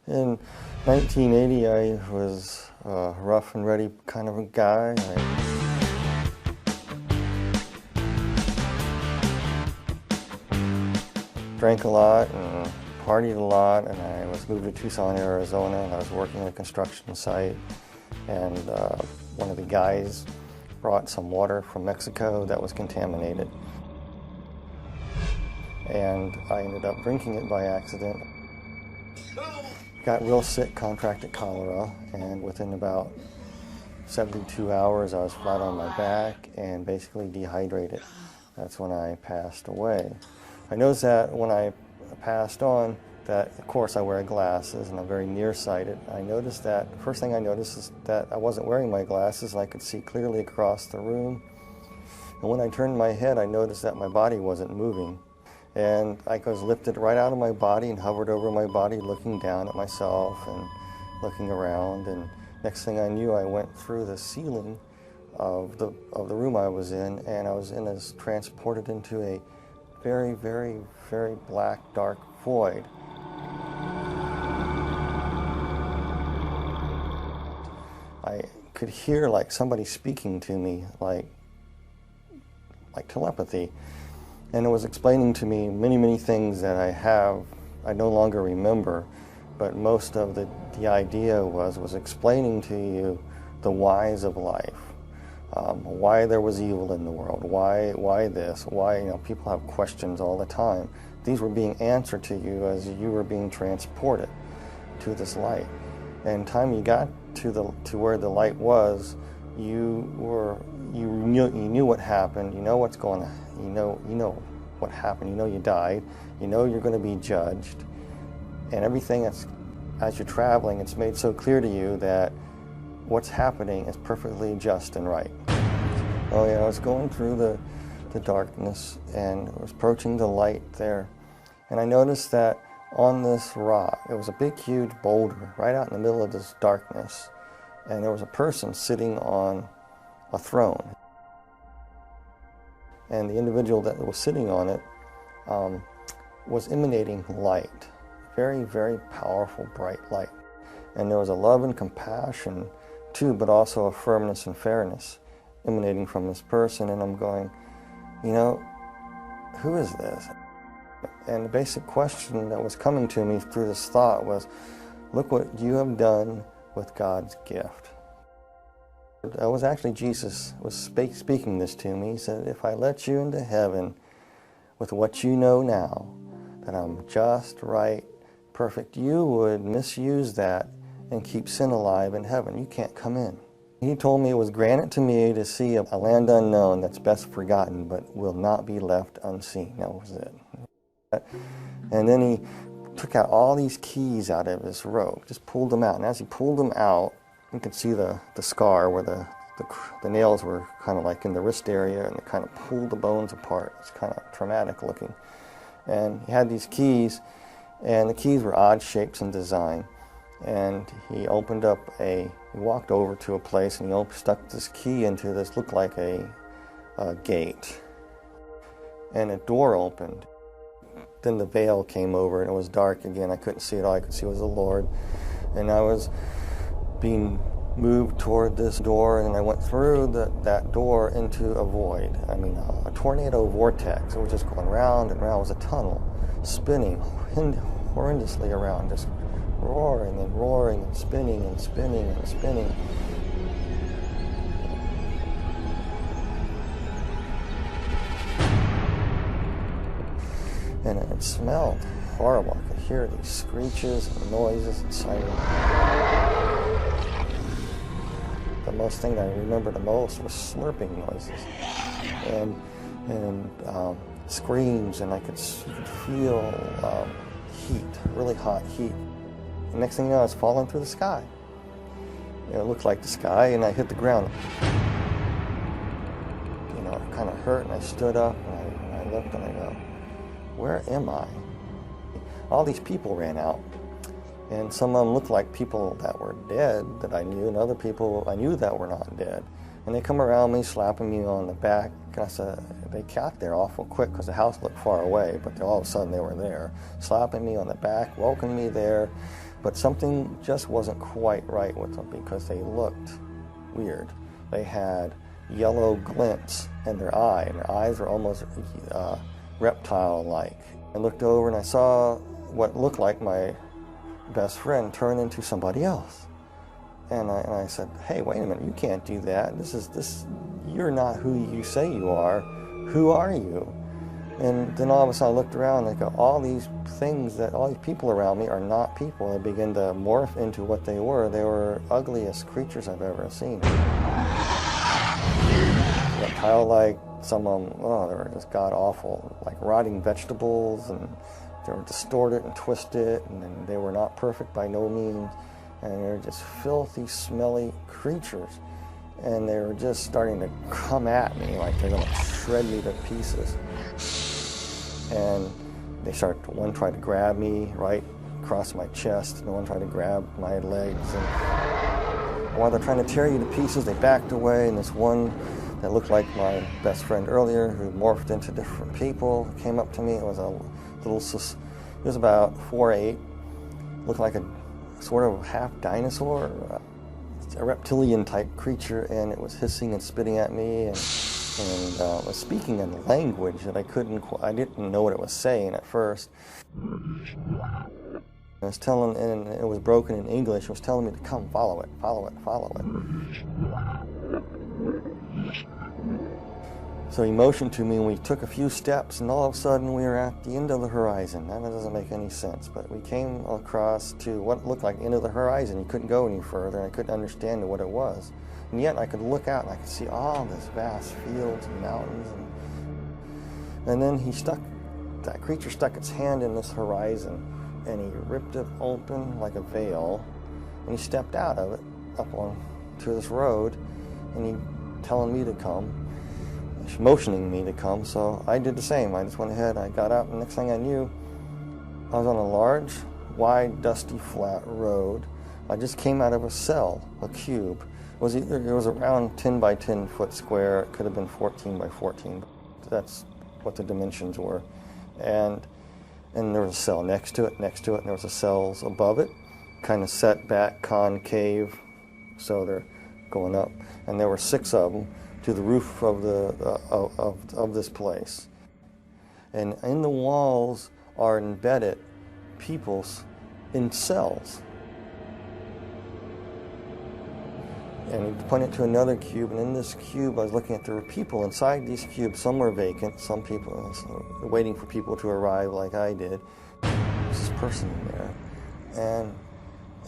In 1980, I was a rough and ready kind of a guy. I drank a lot and partied a lot, and I was moved to Tucson, Arizona, and I was working at a construction site, and one of the guys brought some water from Mexico that was contaminated. And I ended up drinking it by accident. Got real sick, contracted cholera, and within about 72 hours I was flat on my back and basically dehydrated. That's when I passed away. I noticed that when I passed on, that of course I wear glasses and I'm very nearsighted. I noticed that, first thing I noticed is that I wasn't wearing my glasses and I could see clearly across the room. And when I turned my head, I noticed that my body wasn't moving. And I was lifted right out of my body and hovered over my body, looking down at myself and looking around. And next thing I knew, I went through the ceiling of the room I was in, and I was transported into a very, very, very black, dark void. I could hear like somebody speaking to me, like telepathy. And it was explaining to me many, many things that I no longer remember, but most of the idea was explaining to you the whys of life, why there was evil in the world, why this, why, people have questions all the time. These were being answered to you as you were being transported to this light. And time you got to where the light was, you knew what happened, you know what's going on. You know what happened, you died, you're going to be judged, and everything as you're traveling, it's made so clear to you that what's happening is perfectly just and right. Oh yeah, I was going through the darkness and I was approaching the light there, and I noticed that on this rock, it was a big huge boulder right out in the middle of this darkness, and there was a person sitting on a throne. And the individual that was sitting on it was emanating light, very, very powerful, bright light. And there was a love and compassion too, but also a firmness and fairness emanating from this person. And I'm going, who is this? And the basic question that was coming to me through this thought was, look what you have done with God's gift. It was actually Jesus was speaking this to me. He said, if I let you into heaven with what you know now, that I'm just, right, perfect, you would misuse that and keep sin alive in heaven. You can't come in. He told me it was granted to me to see a land unknown that's best forgotten, but will not be left unseen. That was it. And then he took out all these keys out of his robe, just pulled them out. And as he pulled them out, you could see the scar where the nails were kind of like in the wrist area, and they kind of pulled the bones apart. It's kind of traumatic looking. And he had these keys, and the keys were odd shapes and design. And he walked over to a place, and he stuck this key into this, looked like a gate. And a door opened. Then the veil came over, and it was dark again. I couldn't see it all. I could see it was the Lord. And I was being moved toward this door, and I went through that door into a void. A tornado vortex. It was just going round and round. It was a tunnel, spinning horrendously around, just roaring and roaring and spinning and spinning and spinning. And it smelled horrible. I could hear these screeches and noises and sirens. The most thing that I remember the most was slurping noises and screams, and you could feel heat, really hot heat. The next thing you know, I was falling through the sky. It looked like the sky, and I hit the ground. It kind of hurt, and I stood up, and I looked, and I go, where am I? All these people ran out. And some of them looked like people that were dead that I knew, and other people I knew that were not dead. And they come around me, slapping me on the back. And I said, they got there awful quick because the house looked far away, but all of a sudden they were there, slapping me on the back, welcoming me there. But something just wasn't quite right with them because they looked weird. They had yellow glints in their eye, and their eyes were almost reptile-like. I looked over and I saw what looked like my best friend turn into somebody else. And I said, hey, wait a minute, you can't do that. You're not who you say you are. Who are you? And then all of a sudden I looked around and I go, all these people around me are not people. They began to morph into what they were. They were ugliest creatures I've ever seen. Reptile-like, some of them, they were just god-awful, like rotting vegetables, and they were distorted and twisted, and they were not perfect by no means. And they were just filthy, smelly creatures. And they were just starting to come at me like they're going to shred me to pieces. And one tried to grab me right across my chest, and one tried to grab my legs. And while they're trying to tear you to pieces, they backed away, and this one that looked like my best friend earlier, who morphed into different people, came up to me. It was he was about 4'8", looked like a sort of half dinosaur, a reptilian type creature, and it was hissing and spitting at me and was speaking in a language that I didn't know what it was saying at first. It was telling, and it was broken in English. It was telling me to come, follow it, follow it, follow it. So he motioned to me, and we took a few steps, and all of a sudden we were at the end of the horizon. That doesn't make any sense, but we came across to what looked like the end of the horizon. You couldn't go any further, and I couldn't understand what it was. And yet I could look out, and I could see all this vast fields and mountains. And then that creature stuck its hand in this horizon, and he ripped it open like a veil, and he stepped out of it up onto this road, and he telling me to come, motioning me to come. So I did the same. I just went ahead, I got out, and next thing I knew, I was on a large, wide, dusty, flat road. I just came out of a cell, a cube. It was around 10 by 10 foot square. It could have been 14 by 14. That's what the dimensions were. And there was a cell next to it, and there was a cells above it, kind of set back, concave, so they're going up. And there were 6 of them to the roof of this place. And in the walls are embedded peoples in cells. And he pointed to another cube, and in this cube I was looking at, there were people inside these cubes. Some were vacant, some people waiting for people to arrive like I did. There's this person in there, and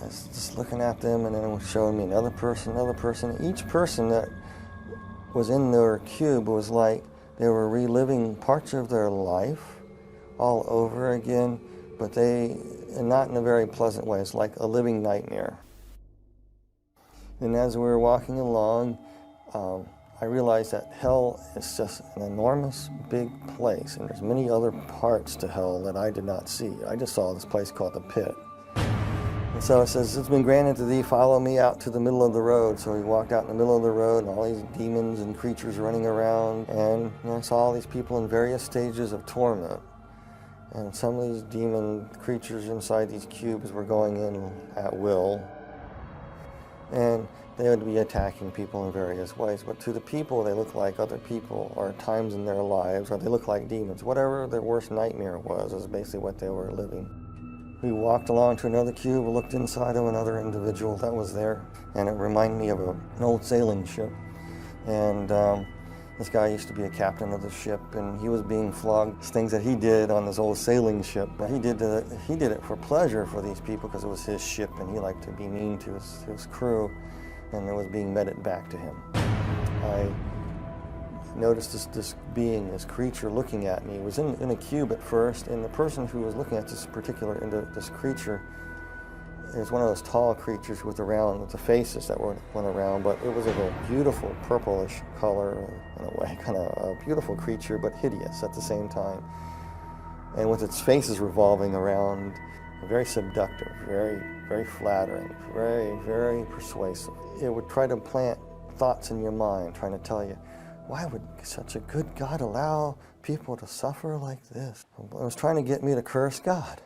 I was just looking at them, and then it was showing me another person. Each person that was in their cube was like they were reliving parts of their life all over again, but not in a very pleasant way. It's like a living nightmare. And as we were walking along, I realized that hell is just an enormous big place, and there's many other parts to hell that I did not see. I just saw this place called the pit. And so it says, it's been granted to thee, follow me out to the middle of the road. So he walked out in the middle of the road, and all these demons and creatures running around, and I saw all these people in various stages of torment. And some of these demon creatures inside these cubes were going in at will. And they would be attacking people in various ways. But to the people, they look like other people, or times in their lives, or they look like demons. Whatever their worst nightmare was is basically what they were living. We walked along to another cube, we looked inside of another individual that was there, and it reminded me of an old sailing ship. And this guy used to be a captain of the ship, and he was being flogged. Things that he did on this old sailing ship, but he did it for pleasure for these people because it was his ship, and he liked to be mean to his crew, and it was being meted back to him. I noticed this creature looking at me. It was in a cube at first, and the person who was looking at this creature, it was one of those tall creatures with the faces that went around, but it was of a beautiful purplish color in a way, kind of a beautiful creature, but hideous at the same time. And with its faces revolving around, very seductive, very, very flattering, very, very persuasive. It would try to plant thoughts in your mind, trying to tell you, why would such a good God allow people to suffer like this? It was trying to get me to curse God.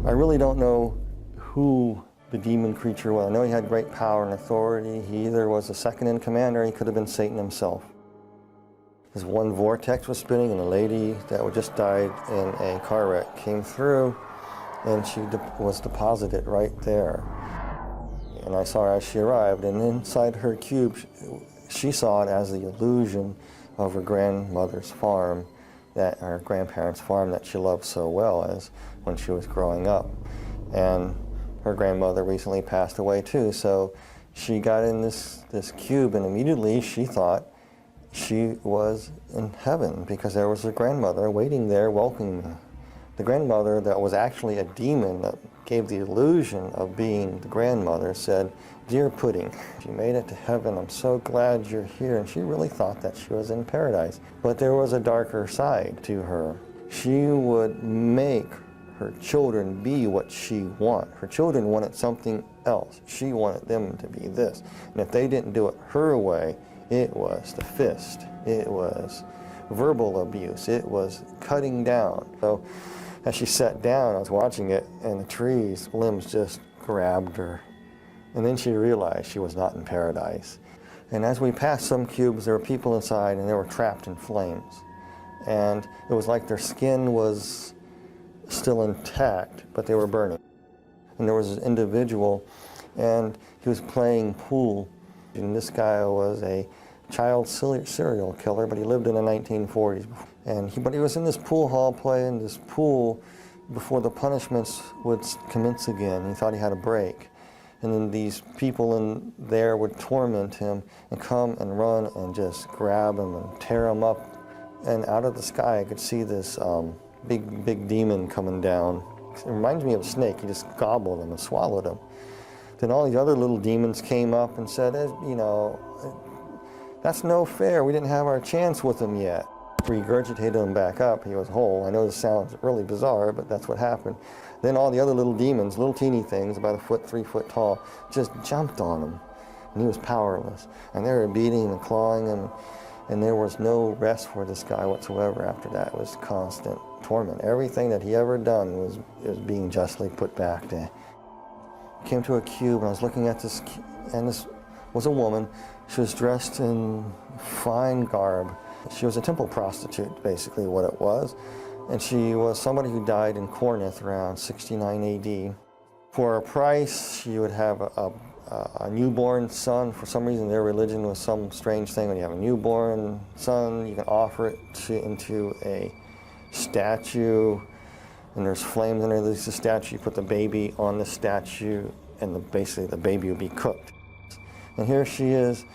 I really don't know who the demon creature was. I know he had great power and authority. He either was the second in command or he could have been Satan himself. This one vortex was spinning, and a lady that had just died in a car wreck came through, and she was deposited right there. And I saw her as she arrived, and inside her cube, she saw it as the illusion of her grandmother's farm, her grandparents' farm that she loved so well as when she was growing up. And her grandmother recently passed away too, so she got in this cube, and immediately she thought she was in heaven because there was her grandmother waiting there welcoming her. The grandmother that was actually a demon that gave the illusion of being the grandmother said, "Dear Pudding, you made it to heaven. I'm so glad you're here." And she really thought that she was in paradise. But there was a darker side to her. She would make her children be what she wanted. Her children wanted something else. She wanted them to be this. And if they didn't do it her way, it was the fist. It was verbal abuse. It was cutting down. So as she sat down, I was watching it, and the tree's limbs just grabbed her. And then she realized she was not in paradise. And as we passed some cubes, there were people inside, and they were trapped in flames. And it was like their skin was still intact, but they were burning. And there was an individual, and he was playing pool. And this guy was a child serial killer, but he lived in the 1940s. But he was in this pool hall playing this pool before the punishments would commence again. He thought he had a break. And then these people in there would torment him and come and run and just grab him and tear him up. And out of the sky, I could see this big demon coming down. It reminds me of a snake. He just gobbled him and swallowed him. Then all these other little demons came up and said, "That's no fair. We didn't have our chance with him yet." Regurgitated him back up. He was whole. I know this sounds really bizarre, but that's what happened. Then all the other little demons, little teeny things, about 3 foot tall, just jumped on him. And he was powerless. And they were beating him and clawing him. And there was no rest for this guy whatsoever after that. It was constant torment. Everything that he ever done was being justly put back there. I came to a cube, and I was looking at this, and this was a woman. She was dressed in fine garb. She was a temple prostitute, basically what it was. And she was somebody who died in Corinth around 69 AD. For a price, she would have a newborn son. For some reason, their religion was some strange thing. When you have a newborn son, you can offer it into a statue, and there's flames underneath the statue. You put the baby on the statue, and basically the baby would be cooked. And here she is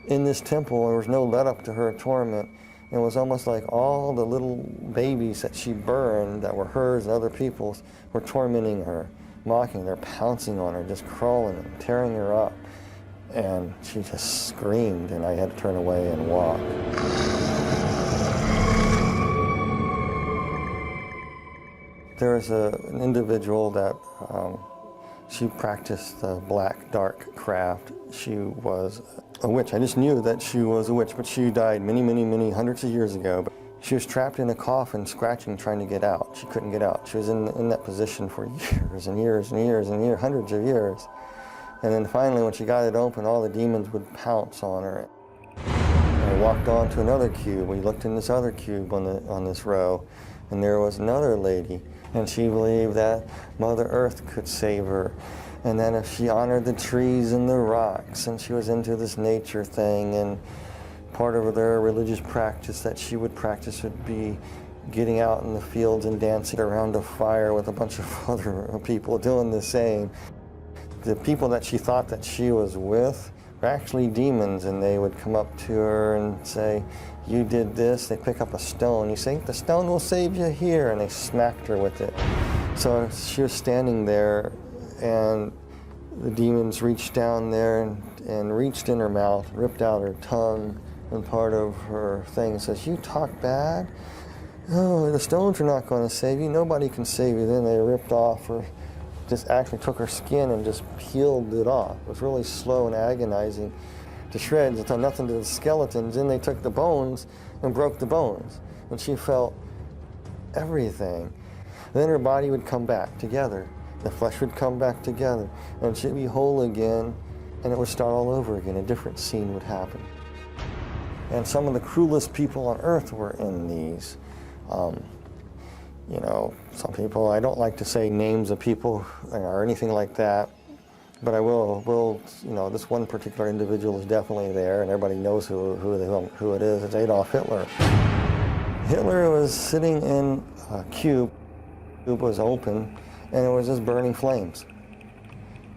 in this temple. There was no let up to her torment. It was almost like all the little babies that she burned that were hers and other people's were tormenting her, mocking her, pouncing on her, just crawling and tearing her up. And she just screamed, and I had to turn away and walk. There was an individual that she practiced the black dark craft. She was a witch. I just knew that she was a witch, but she died many hundreds of years ago. But she was trapped in a coffin, scratching, trying to get out. She couldn't get out. She was in that position for years and years and years and years, hundreds of years. And then finally, when she got it open, all the demons would pounce on her. And I walked on to another cube. We looked in this other cube on this row, and there was another lady. And she believed that Mother Earth could save her. And then if she honored the trees and the rocks, and she was into this nature thing, and part of their religious practice that she would practice would be getting out in the fields and dancing around a fire with a bunch of other people doing the same. The people that she thought that she was with were actually demons, and they would come up to her and say, "You did this." They pick up a stone. You say, "The stone will save you here," and they smacked her with it. So she was standing there, and the demons reached down there and reached in her mouth, ripped out her tongue, and part of her thing says, "You talk bad? Oh, the stones are not going to save you. Nobody can save you." Then they ripped off her, just actually took her skin and just peeled it off. It was really slow and agonizing to shreds. It done nothing to the skeletons. Then they took the bones and broke the bones. And she felt everything. Then her body would come back together. The flesh would come back together, and she'd be whole again, and it would start all over again. A different scene would happen. And some of the cruelest people on earth were in these. You know, some people, I don't like to say names of people or anything like that, but I will, you know, this one particular individual is definitely there, and everybody knows who it is. It's Adolf Hitler. Hitler was sitting in a cube. The cube was open, and it was just burning flames.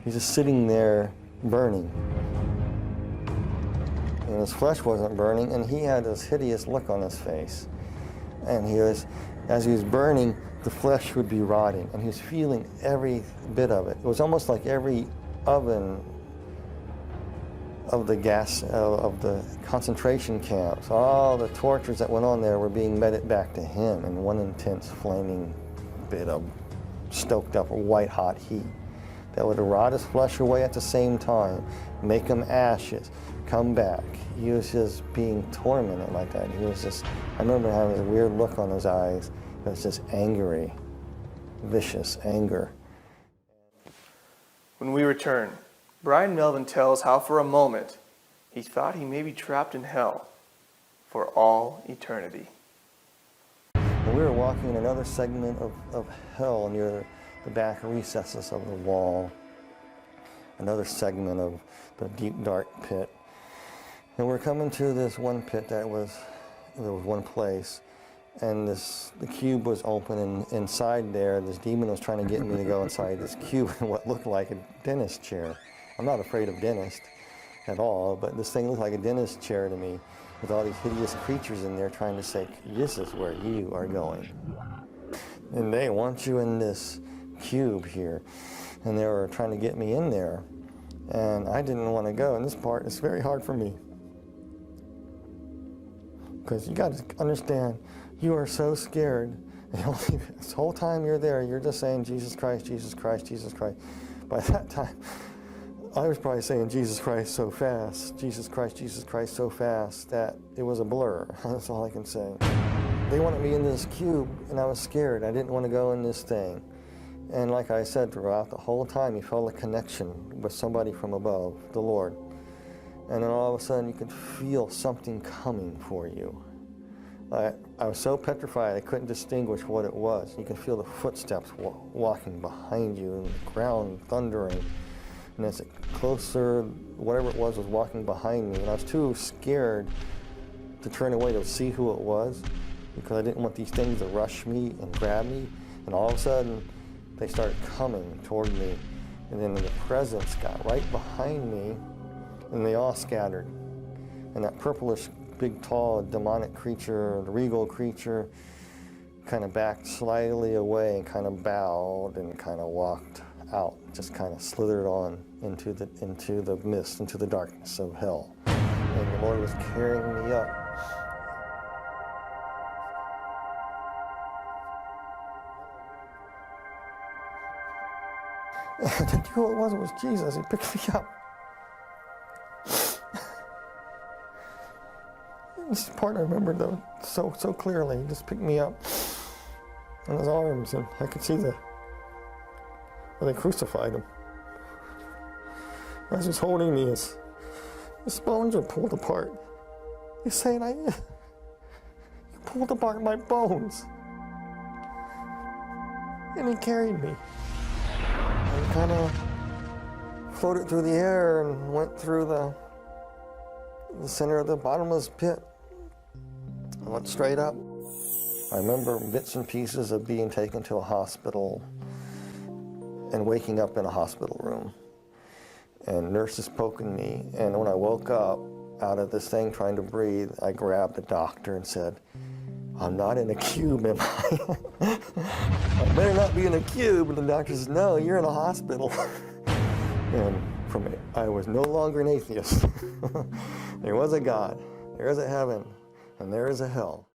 He's just sitting there burning. And his flesh wasn't burning, and he had this hideous look on his face. And he was, as he was burning, the flesh would be rotting, and he was feeling every bit of it. It was almost like every oven of the gas, of the concentration camps, all the tortures that went on there were being meted back to him in one intense flaming bit of stoked up white hot heat that would rot his flesh away at the same time, make him ashes, come back. He was just being tormented like that. He was just, I remember having a weird look on his eyes. It was just angry, vicious anger. When we return, Brian Melvin tells how for a moment he thought he may be trapped in hell for all eternity. And we were walking in another segment of hell near the back recesses of the wall, another segment of the deep dark pit. And we're coming to this one pit there was one place, and the cube was open, and inside there, this demon was trying to get me to go inside this cube in what looked like a dentist chair. I'm not afraid of dentists at all, but this thing looked like a dentist chair to me, with all these hideous creatures in there trying to say, this is where you are going. And they want you in this cube here. And they were trying to get me in there. And I didn't want to go. And this part is very hard for me. Because you got to understand, you are so scared. This whole time you're there, you're just saying, Jesus Christ, Jesus Christ, Jesus Christ. By that time, I was probably saying Jesus Christ so fast, Jesus Christ so fast, that it was a blur. That's all I can say. They wanted me in this cube, and I was scared. I didn't want to go in this thing. And like I said, throughout the whole time, you felt a connection with somebody from above, the Lord. And then all of a sudden, you could feel something coming for you. I was so petrified, I couldn't distinguish what it was. You could feel the footsteps walking behind you, and the ground thundering. And as it closer, whatever it was walking behind me, and I was too scared to turn away to see who it was, because I didn't want these things to rush me and grab me. And all of a sudden, they started coming toward me. And then the presence got right behind me, and they all scattered. And that purplish, big, tall, demonic creature, the regal creature, kind of backed slightly away and kind of bowed and kind of walked out, just kind of slithered on into the mist, into the darkness of hell. And the Lord was carrying me up. And I knew who it was. It was Jesus. He picked me up. This part I remember though so clearly. He just picked me up in his arms, and I could see where they crucified him. As he's holding me, his bones are pulled apart. He's saying, you pulled apart my bones. And he carried me. And kind of floated through the air and went through the center of the bottomless pit. I went straight up. I remember bits and pieces of being taken to a hospital and waking up in a hospital room, and nurses poking me. And when I woke up out of this thing trying to breathe, I grabbed the doctor and said, I'm not in a cube, am I? I better not be in a cube. And the doctor says, no, you're in a hospital. And I was no longer an atheist. There was a God, there is a heaven, and there is a hell.